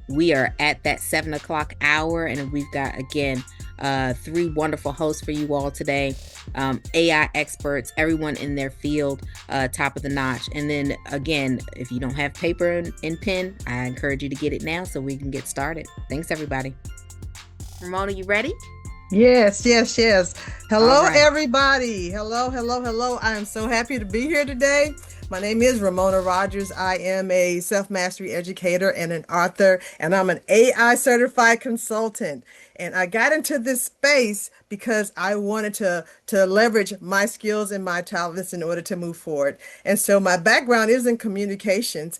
We are at that 7 o'clock hour, and we've got, again, three wonderful hosts for you all today. AI experts, everyone in their field, top of the notch. And then again, if you don't have paper and pen, I encourage you to get it now so we can get started. Thanks, everybody. Ramona, you ready? Yes, yes, yes. All Hello, right. everybody. Hello, hello, hello. I am so happy to be here today. My name is Ramona Rogers. I am a self-mastery educator and an author, and I'm an AI certified consultant. And I got into this space because I wanted to leverage my skills and my talents in order to move forward. And so my background is in communications,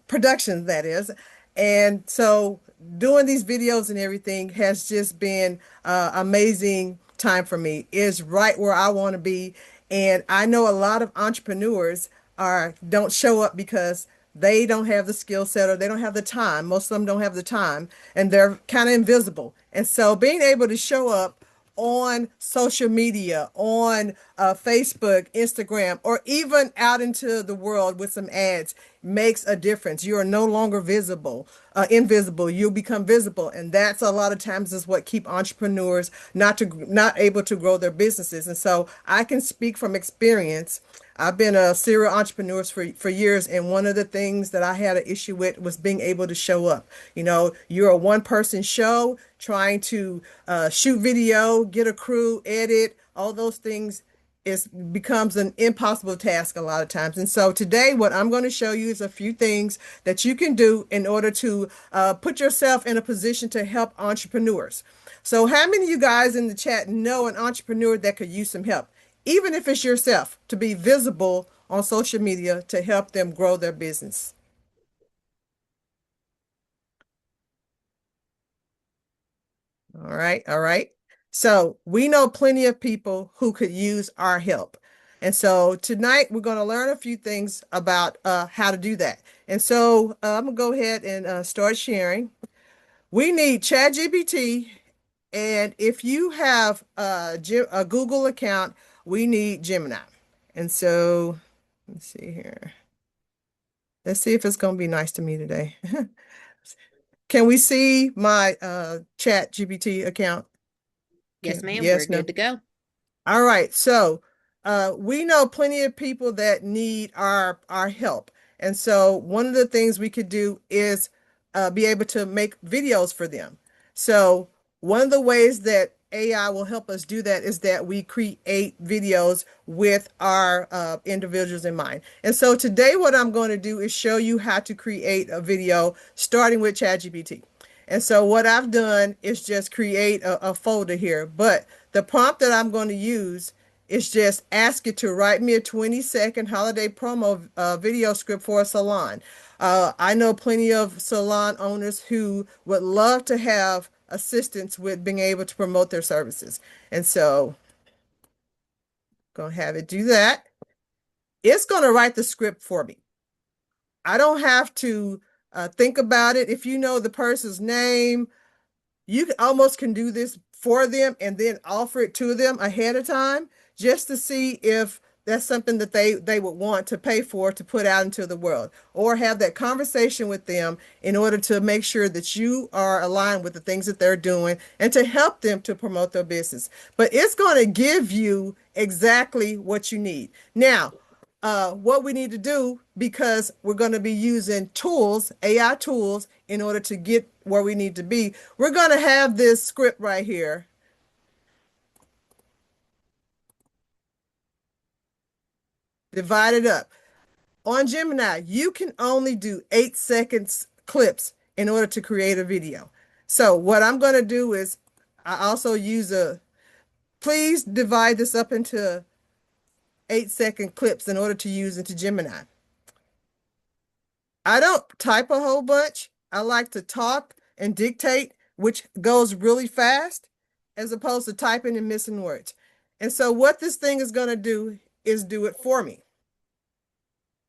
production, that is. And so doing these videos and everything has just been amazing time for me. Is right where I want to be. And I know a lot of entrepreneurs don't show up because they don't have the skill set or they don't have the time. Most of them don't have the time and they're kind of invisible. And so being able to show up on social media, on Facebook, Instagram, or even out into the world with some ads makes a difference. You are no longer invisible. You become visible, and that's a lot of times is what keep entrepreneurs not able to grow their businesses. And so I can speak from experience. I've been a serial entrepreneur for years, and one of the things that I had an issue with was being able to show up. You know, you're a one person show trying to shoot video, get a crew, edit, all those things is becomes an impossible task a lot of times. And so today, what I'm going to show you is a few things that you can do in order to put yourself in a position to help entrepreneurs. So, how many of you guys in the chat know an entrepreneur that could use some help? Even if it's yourself, to be visible on social media to help them grow their business. All right, all right. So we know plenty of people who could use our help. And so tonight we're going to learn a few things about how to do that. And so I'm going to go ahead and start sharing. We need ChatGPT. And if you have a Google account, we need Gemini. And so let's see here. Let's see if it's going to be nice to me today. Can we see my chat GPT account? Yes, ma'am. We're Yes, no. good to go. All right. So we know plenty of people that need our help. And so one of the things we could do is be able to make videos for them. So one of the ways that AI will help us do that is that we create videos with our individuals in mind. And so today what I'm going to do is show you how to create a video starting with ChatGPT. And so what I've done is just create a folder here. But the prompt that I'm going to use is just ask it to write me a 20-second holiday promo video script for a salon. I know plenty of salon owners who would love to have assistance with being able to promote their services. And so going to have it do that. It's going to write the script for me. I don't have to think about it. If you know the person's name, you almost can do this for them and then offer it to them ahead of time just to see if that's something that they would want to pay for to put out into the world, or have that conversation with them in order to make sure that you are aligned with the things that they're doing and to help them to promote their business. But it's going to give you exactly what you need. Now, what we need to do, because we're going to be using tools, AI tools, in order to get where we need to be, we're going to have this script right here divided up. On Gemini, you can only do 8 seconds clips in order to create a video. So what I'm going to do is I also use please divide this up into 8 second clips in order to use into Gemini. I don't type a whole bunch. I like to talk and dictate, which goes really fast, as opposed to typing and missing words. And so what this thing is going to do is do it for me.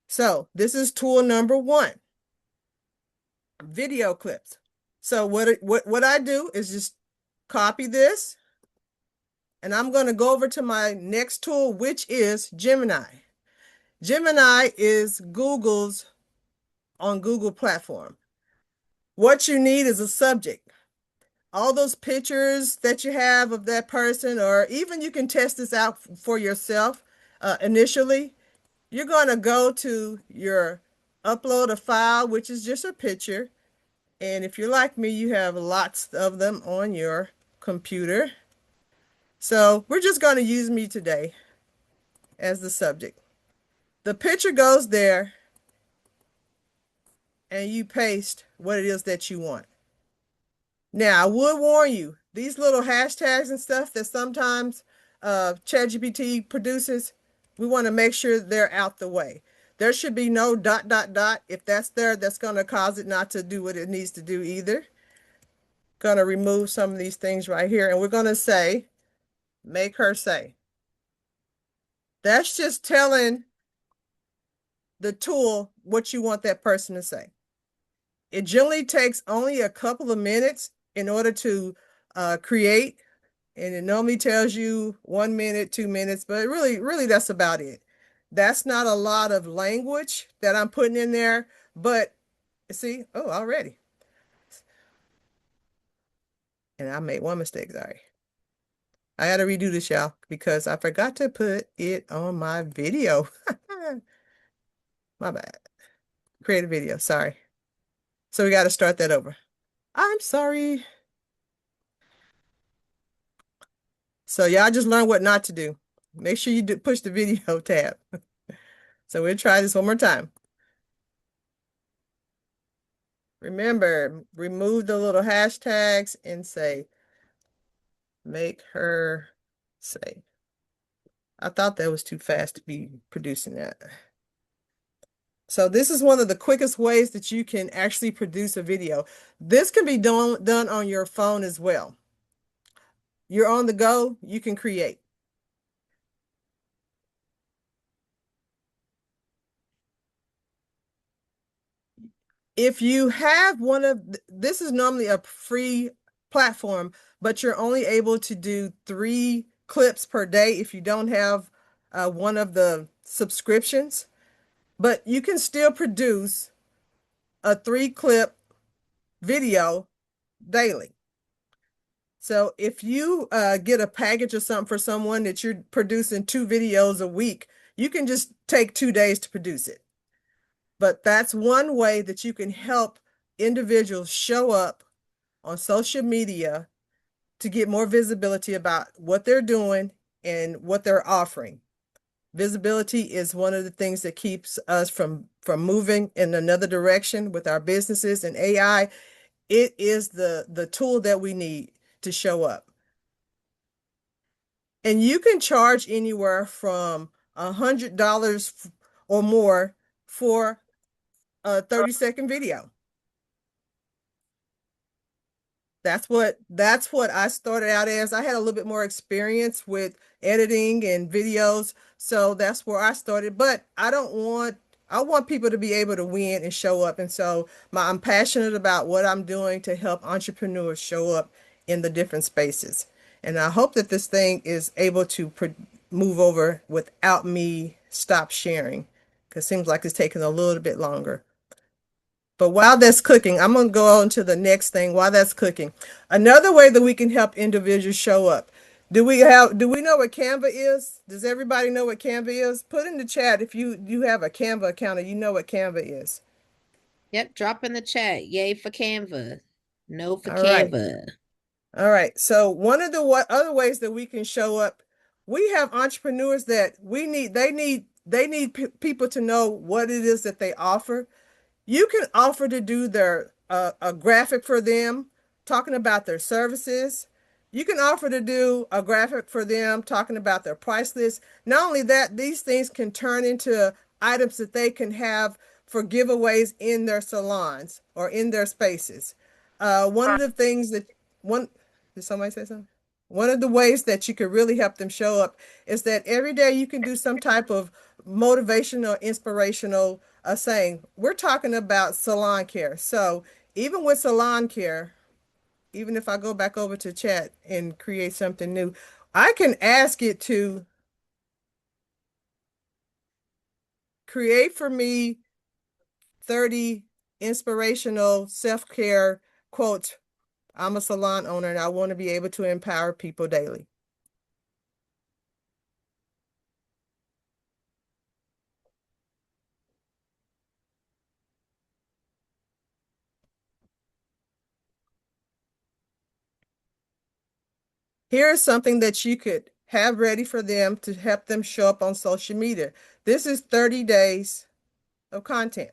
So this is tool number one, video clips. So what I do is just copy this, and I'm going to go over to my next tool, which is Gemini. Gemini is Google's on Google platform. What you need is a subject. All those pictures that you have of that person, or even you can test this out for yourself initially. You're going to go to your upload a file, which is just a picture. And if you're like me, you have lots of them on your computer. So we're just going to use me today as the subject. The picture goes there and you paste what it is that you want. Now, I would warn you, these little hashtags and stuff that sometimes ChatGPT produces, we want to make sure they're out the way. There should be no dot, dot, dot. If that's there, that's going to cause it not to do what it needs to do either. Going to remove some of these things right here, and we're going to say, make her say. That's just telling the tool what you want that person to say. It generally takes only a couple of minutes in order to create, and it normally tells you 1 minute, 2 minutes, but really that's about it. That's not a lot of language that I'm putting in there, but see, oh, already. And I made one mistake, sorry. I got to redo this, y'all, because I forgot to put it on my video. My bad. Create a video, sorry. So we got to start that over. I'm sorry. So y'all just learn what not to do. Make sure you push the video tab. So we'll try this one more time. Remember, remove the little hashtags and say, make her say. I thought that was too fast to be producing that. So this is one of the quickest ways that you can actually produce a video. This can be done on your phone as well. You're on the go, you can create. If you have one of, this is normally a free platform, but you're only able to do 3 clips per day if you don't have one of the subscriptions. But you can still produce a 3 clip video daily. So if you get a package or something for someone that you're producing 2 videos a week, you can just take 2 days to produce it. But that's one way that you can help individuals show up on social media to get more visibility about what they're doing and what they're offering. Visibility is one of the things that keeps us from moving in another direction with our businesses, and AI. It is the tool that we need to show up. And you can charge anywhere from $100 or more for a 30-second video. That's what I started out as. I had a little bit more experience with editing and videos, so that's where I started. But I want people to be able to win and show up. And so I'm passionate about what I'm doing to help entrepreneurs show up in the different spaces. And I hope that this thing is able to move over without me stop sharing, because it seems like it's taking a little bit longer. But while that's cooking, I'm going to go on to the next thing while that's cooking. Another way that we can help individuals show up. Do we know what Canva is? Does everybody know what Canva is? Put in the chat if you have a Canva account and you know what Canva is. Yep, drop in the chat. Yay for Canva. No for All right. Canva. All right. So one of the other ways that we can show up, we have entrepreneurs that they need people to know what it is that they offer. You can offer to do their a graphic for them talking about their services. You can offer to do a graphic for them talking about their price list. Not only that, these things can turn into items that they can have for giveaways in their salons or in their spaces. One of the things that one did somebody say something? One of the ways that you could really help them show up is that every day you can do some type of motivational, inspirational saying. We're talking about salon care. So even with salon care, even if I go back over to chat and create something new, I can ask it to create for me 30 inspirational self-care quotes. I'm a salon owner and I want to be able to empower people daily. Here is something that you could have ready for them to help them show up on social media. This is 30 days of content.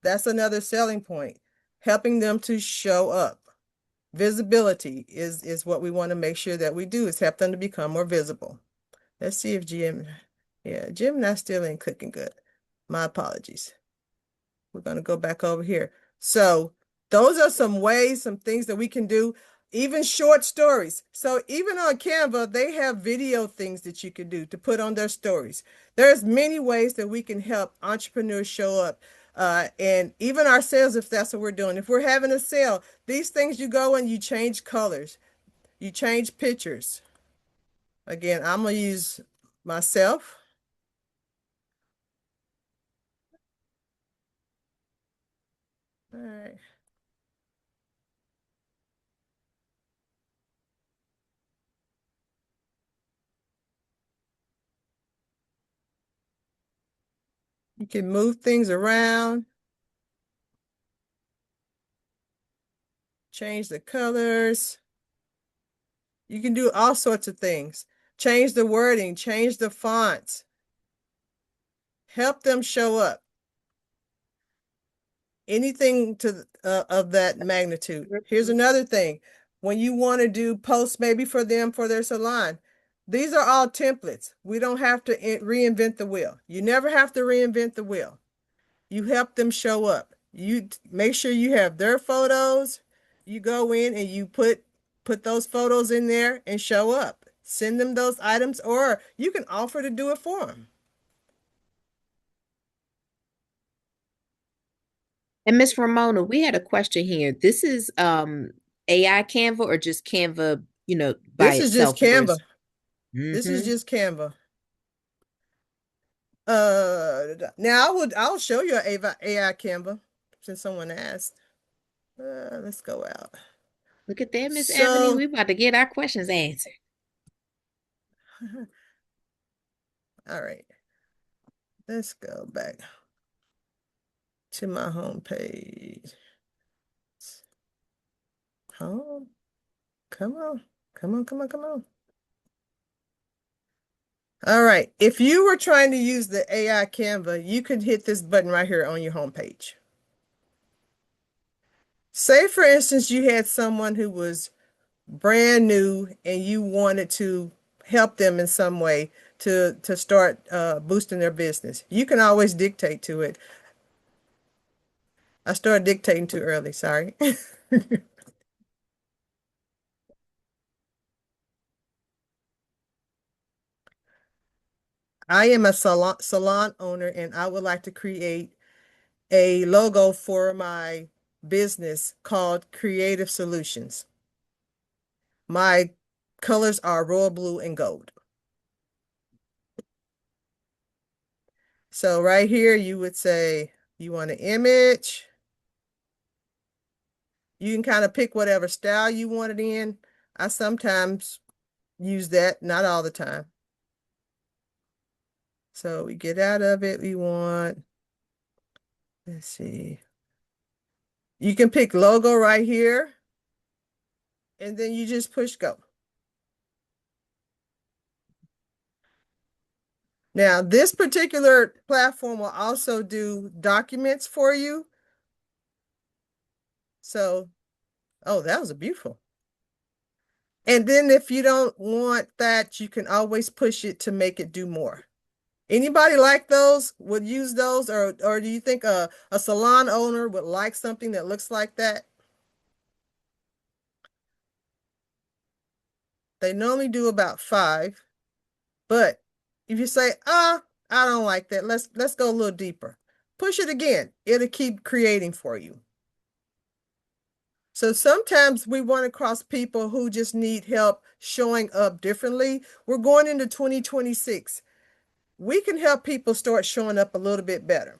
That's another selling point, helping them to show up. Visibility is what we want to make sure that we do, is help them to become more visible. Let's see if Jim, yeah, Jim not still ain't cooking good. My apologies. We're going to go back over here. So those are some ways, some things that we can do, even short stories. So even on Canva, they have video things that you can do to put on their stories. There's many ways that we can help entrepreneurs show up. And even our sales, if that's what we're doing. If we're having a sale, these things you go and you change colors, you change pictures. Again, I'm going to use myself. All right. You can move things around, change the colors. You can do all sorts of things. Change the wording, change the fonts, help them show up. Anything to of that magnitude. Here's another thing. When you want to do posts maybe for them for their salon, these are all templates. We don't have to reinvent the wheel. You never have to reinvent the wheel. You help them show up. You make sure you have their photos. You go in and you put those photos in there and show up. Send them those items, or you can offer to do it for them. And Miss Ramona, we had a question here. This is AI Canva or just Canva, by This is just itself or Canva. is This is mm-hmm. just Canva. Now I'll show you an AI Canva since someone asked. Let's go out. Look at that, Miss Ebony. So, We about to get our questions answered. all right, let's go back to my home page. Home, come on, come on, come on, come on. All right, if you were trying to use the AI Canva, you could hit this button right here on your home page. Say, for instance, you had someone who was brand new and you wanted to help them in some way to start boosting their business. You can always dictate to it. I started dictating too early, sorry. I am a salon owner and I would like to create a logo for my business called Creative Solutions. My colors are royal blue and gold. So right here, you would say you want an image. You can kind of pick whatever style you want it in. I sometimes use that, not all the time. So we get out of it. We want, let's see. You can pick logo right here, and then you just push go. Now, this particular platform will also do documents for you. So, oh, that was beautiful. And then if you don't want that, you can always push it to make it do more. Anybody like those, would use those, or do you think a salon owner would like something that looks like that? They normally do about 5, but if you say, I don't like that, let's go a little deeper. Push it again. It'll keep creating for you. So sometimes we run across people who just need help showing up differently. We're going into 2026. We can help people start showing up a little bit better.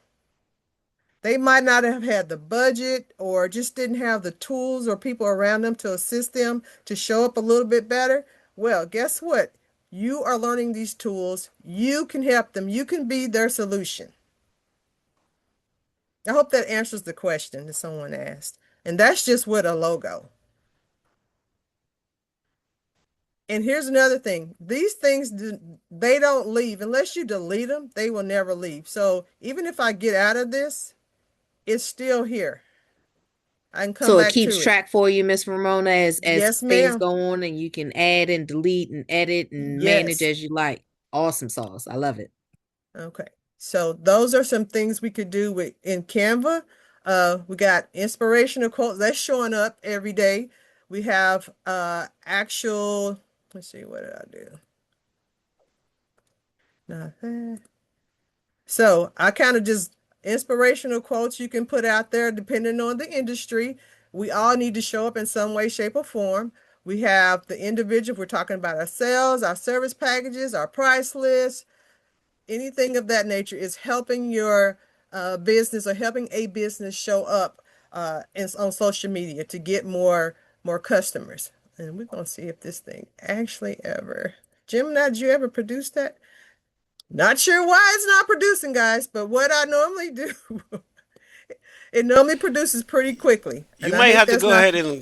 They might not have had the budget or just didn't have the tools or people around them to assist them to show up a little bit better. Well, guess what? You are learning these tools. You can help them. You can be their solution. I hope that answers the question that someone asked. And that's just with a logo. And here's another thing. These things, they don't leave. Unless you delete them, they will never leave. So even if I get out of this, it's still here. I can come So it back keeps to it. track for you, Miss Ramona, as Yes, things ma'am. go on, and you can add and delete and edit and manage Yes. as you like. Awesome sauce. I love it. Okay. So those are some things we could do with in Canva. We got inspirational quotes that's showing up every day. We have actual, let's see, what did I do? Nothing. So I kind of just inspirational quotes you can put out there depending on the industry. We all need to show up in some way, shape, or form. We have the individual, we're talking about our sales, our service packages, our price list, anything of that nature is helping your business or helping a business show up on social media to get more customers. And we're gonna see if this thing actually ever. Gemini, did you ever produce that? Not sure why it's not producing, guys, but what I normally do, it normally produces pretty quickly. You And I might hate have to that's not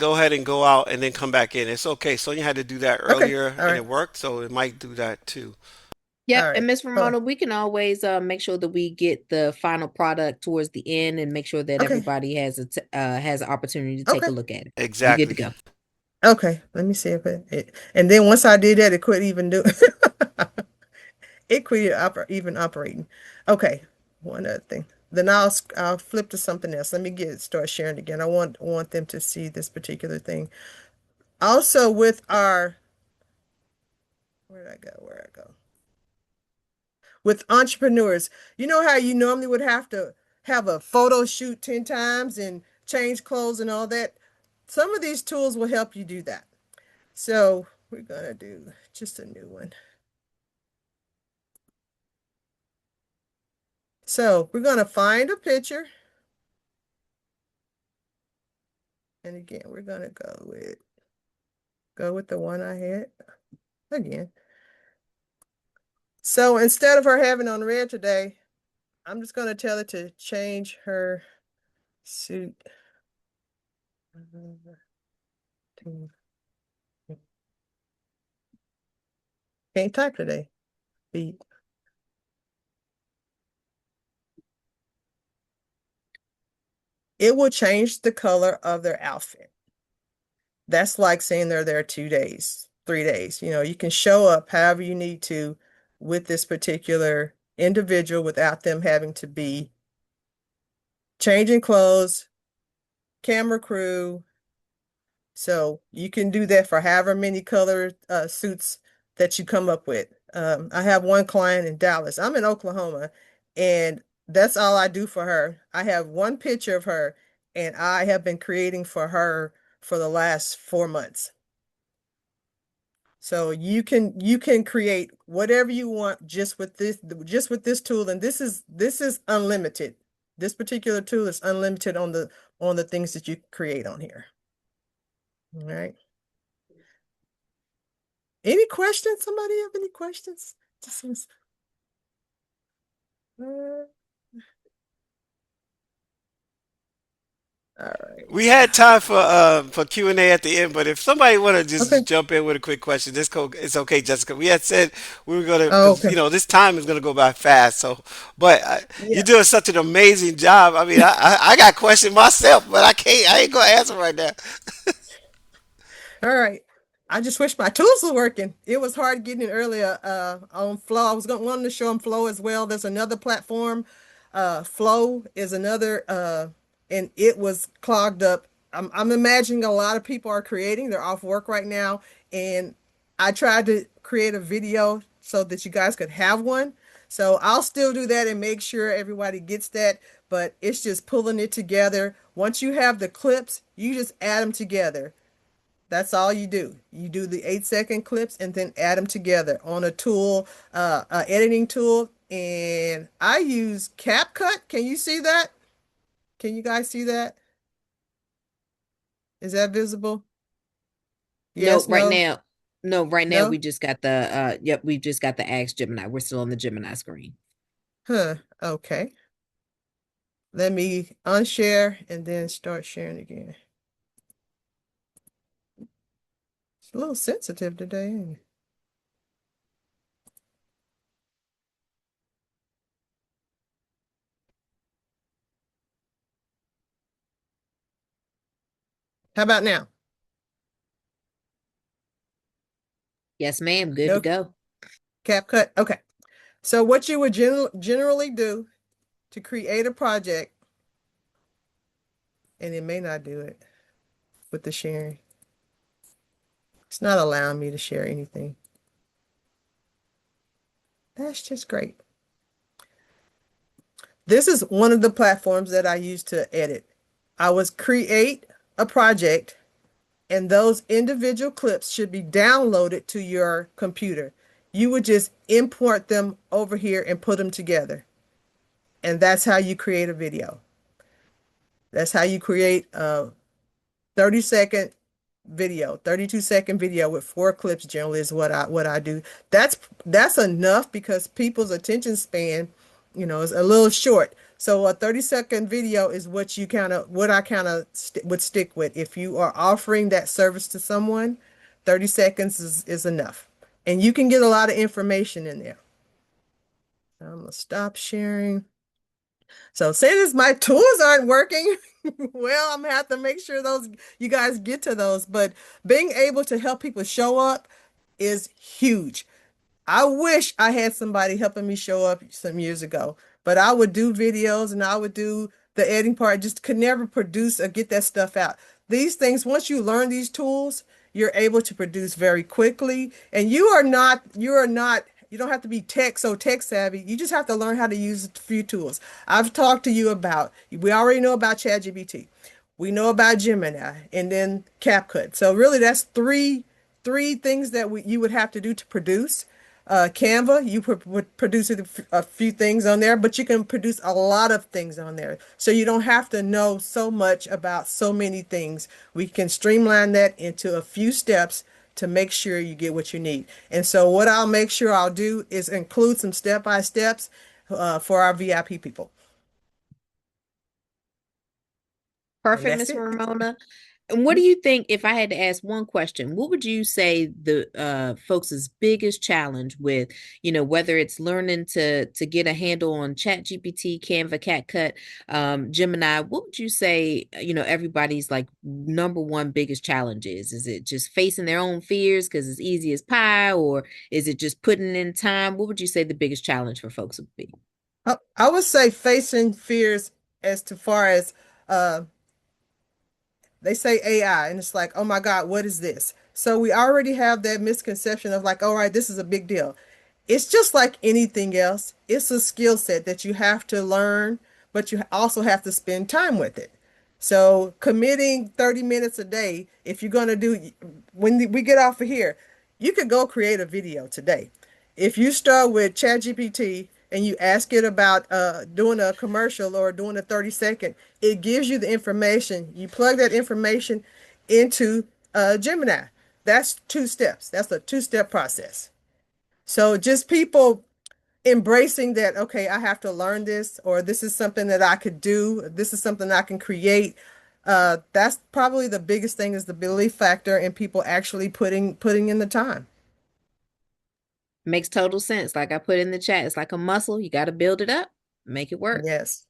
go ahead and go out and then come back in. It's okay. Sonia had to do that okay. earlier All and right. it worked, so it might do that too. Yep, All and right. Miss Hold Ramona, we can always make sure that we get the final product towards the end and make sure that on. Okay. everybody has an opportunity to take Okay. a look at it. We good to Exactly. go. Okay. Let me see if and then once I did that, it quit even do it quit even operating. Okay, one other thing. Then I'll flip to something else. Let me start sharing again. I want them to see this particular thing. Also with our where did I go? Where did I go? With entrepreneurs, you know how you normally would have to have a photo shoot 10 times and change clothes and all that? Some of these tools will help you do that. So we're gonna do just a new one. So we're gonna find a picture. And again, we're gonna go with the one I had again. So instead of her having on red today, I'm just gonna tell her to change her suit. Can't type today. Beat. It will change the color of their outfit. That's like saying they're there 2 days, 3 days. You can show up however you need to with this particular individual without them having to be changing clothes, camera crew. So you can do that for however many color suits that you come up with. I have one client in Dallas. I'm in Oklahoma, and that's all I do for her. I have one picture of her, and I have been creating for her for the last 4 months. So you can create whatever you want just with this tool, and this is unlimited. This particular tool is unlimited on the things that you create on here. All right. Any questions? Somebody have any questions? Just seems. All We right. had time for Q&A at the end, but if somebody want to Okay. just jump in with a quick question, it's okay, Jessica. We had said we were gonna Oh, because okay. this time is gonna go by fast. So, but you're Yeah. doing such an amazing job. I mean, I got questions myself, but I can't. I ain't gonna answer right now. All right. I just wish my tools were working. It was hard getting it earlier on Flow. I was going wanting to show them Flow as well. There's another platform. Flow is another and it was clogged up. I'm imagining a lot of people are creating. They're off work right now, and I tried to create a video so that you guys could have one. So I'll still do that and make sure everybody gets that, but it's just pulling it together. Once you have the clips, you just add them together. That's all you do. You do the 8-second clips and then add them together on a tool, editing tool. And I use CapCut. Can you see that? Can you guys see that? Is that visible? Nope, Yes, right no, now. No, right now we no? just got the yep, we've just got the Ask Gemini. We're still on the Gemini screen. Huh. Okay. Let me unshare and then start sharing again. It's a little sensitive today, ain't it? How about now? Yes, ma'am. Good to No go. cap cut. Okay. So what you would generally do to create a project, and it may not do it with the sharing. It's not allowing me to share anything. That's just great. This is one of the platforms that I use to edit. I would create a project, and those individual clips should be downloaded to your computer. You would just import them over here and put them together. And that's how you create a video. That's how you create a 30-second video, 32-second video with 4 clips generally is what I do. That's enough because people's attention span, is a little short. So a 30-second video is what I kind of would stick with. If you are offering that service to someone, 30 seconds is enough. And you can get a lot of information in there. I'm gonna stop sharing. So since my tools aren't working, well, I'm gonna have to make sure those you guys get to those. But being able to help people show up is huge. I wish I had somebody helping me show up some years ago, but I would do videos and I would do the editing part, just could never produce or get that stuff out. These things, once you learn these tools, you're able to produce very quickly. And you don't have to be tech savvy. You just have to learn how to use a few tools. I've talked to you about, we already know about ChatGPT. We know about Gemini and then CapCut. So really that's three things that you would have to do to produce. Canva, you would produce a few things on there, but you can produce a lot of things on there. So you don't have to know so much about so many things. We can streamline that into a few steps to make sure you get what you need. And so what I'll make sure I'll do is include some step-by-steps for our VIP people. And Perfect, that's Miss it. Ramona. And what do you think, if I had to ask one question, what would you say the folks' biggest challenge with, whether it's learning to get a handle on Chat GPT, Canva, CapCut, Gemini, what would you say, everybody's like number one biggest challenge is? Is it just facing their own fears because it's easy as pie, or is it just putting in time? What would you say the biggest challenge for folks would be? I would say facing fears as to far as uh, they say AI, and it's like, oh my God, what is this? So we already have that misconception of like, all right, this is a big deal. It's just like anything else. It's a skill set that you have to learn, but you also have to spend time with it. So committing 30 minutes a day, if you're going to do, when we get off of here, you could go create a video today. If you start with ChatGPT and you ask it about doing a commercial or doing a 30-second, it gives you the information. You plug that information into Gemini. That's 2 steps. That's a 2-step process. So just people embracing that, okay, I have to learn this, or this is something that I could do, this is something I can create. That's probably the biggest thing is the belief factor and people actually putting in the time. Makes total sense. Like I put in the chat, it's like a muscle. You got to build it up, make it work. Yes.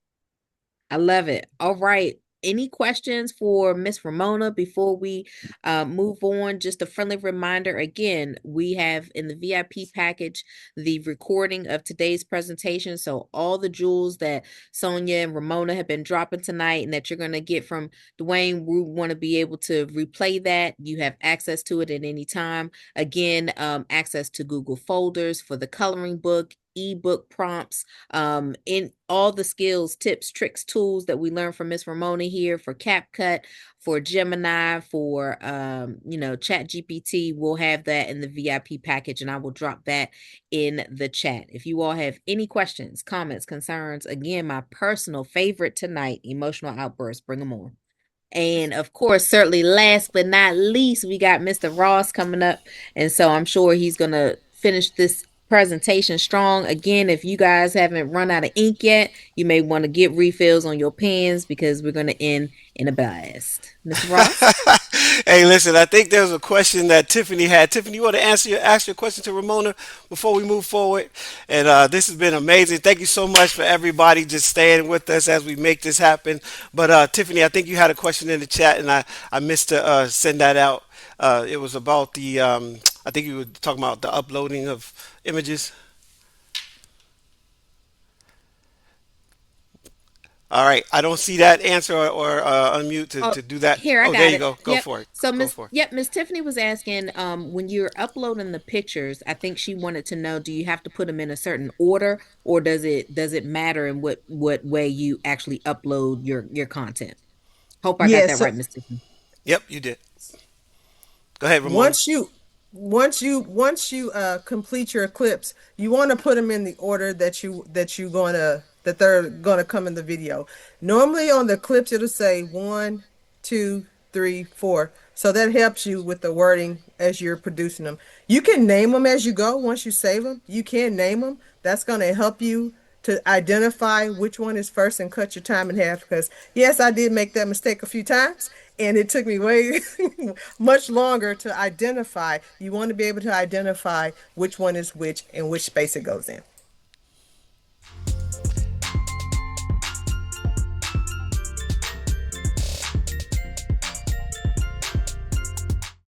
I love it. All right. Any questions for Miss Ramona before we move on? Just a friendly reminder again, we have in the VIP package the recording of today's presentation. So, all the jewels that Sonia and Ramona have been dropping tonight and that you're going to get from Dwayne, we want to be able to replay that. You have access to it at any time. Again, access to Google folders for the coloring book, ebook prompts, in all the skills, tips, tricks, tools that we learned from Miss Ramona here for CapCut, for Gemini, for Chat GPT. We'll have that in the VIP package, and I will drop that in the chat. If you all have any questions, comments, concerns, again, my personal favorite tonight, emotional outbursts, bring them on. And of course, certainly last but not least, we got Mr. Ross coming up. And so I'm sure he's going to finish this presentation strong. Again, if you guys haven't run out of ink yet, you may want to get refills on your pens because we're going to end in a blast. Mr. Ross? Hey, listen, I think there was a question that Tiffany had. Tiffany, you want to ask your question to Ramona before we move forward? And this has been amazing. Thank you so much for everybody just staying with us as we make this happen. But Tiffany, I think you had a question in the chat, and I missed to send that out. It was about I think you were talking about the uploading of images. All right, I don't see that answer or unmute Oh, to do that. here, I Oh, there got you it. go. Go Yep. for it. So Go Miss for it. yep, Miss Tiffany was asking, when you're uploading the pictures, I think she wanted to know, do you have to put them in a certain order, or does it matter in what way you actually upload your content? Hope I got that Yes. right, Miss Tiffany. Yep, you did. Go ahead, Ramona. Once you complete your clips, you want to put them in the order that they're gonna come in the video. Normally on the clips it'll say one, two, three, four. So that helps you with the wording as you're producing them. You can name them as you go. Once you save them, you can name them. That's gonna help you to identify which one is first and cut your time in half. Because yes, I did make that mistake a few times, and it took me way much longer to identify. You want to be able to identify which one is which and which space it goes in.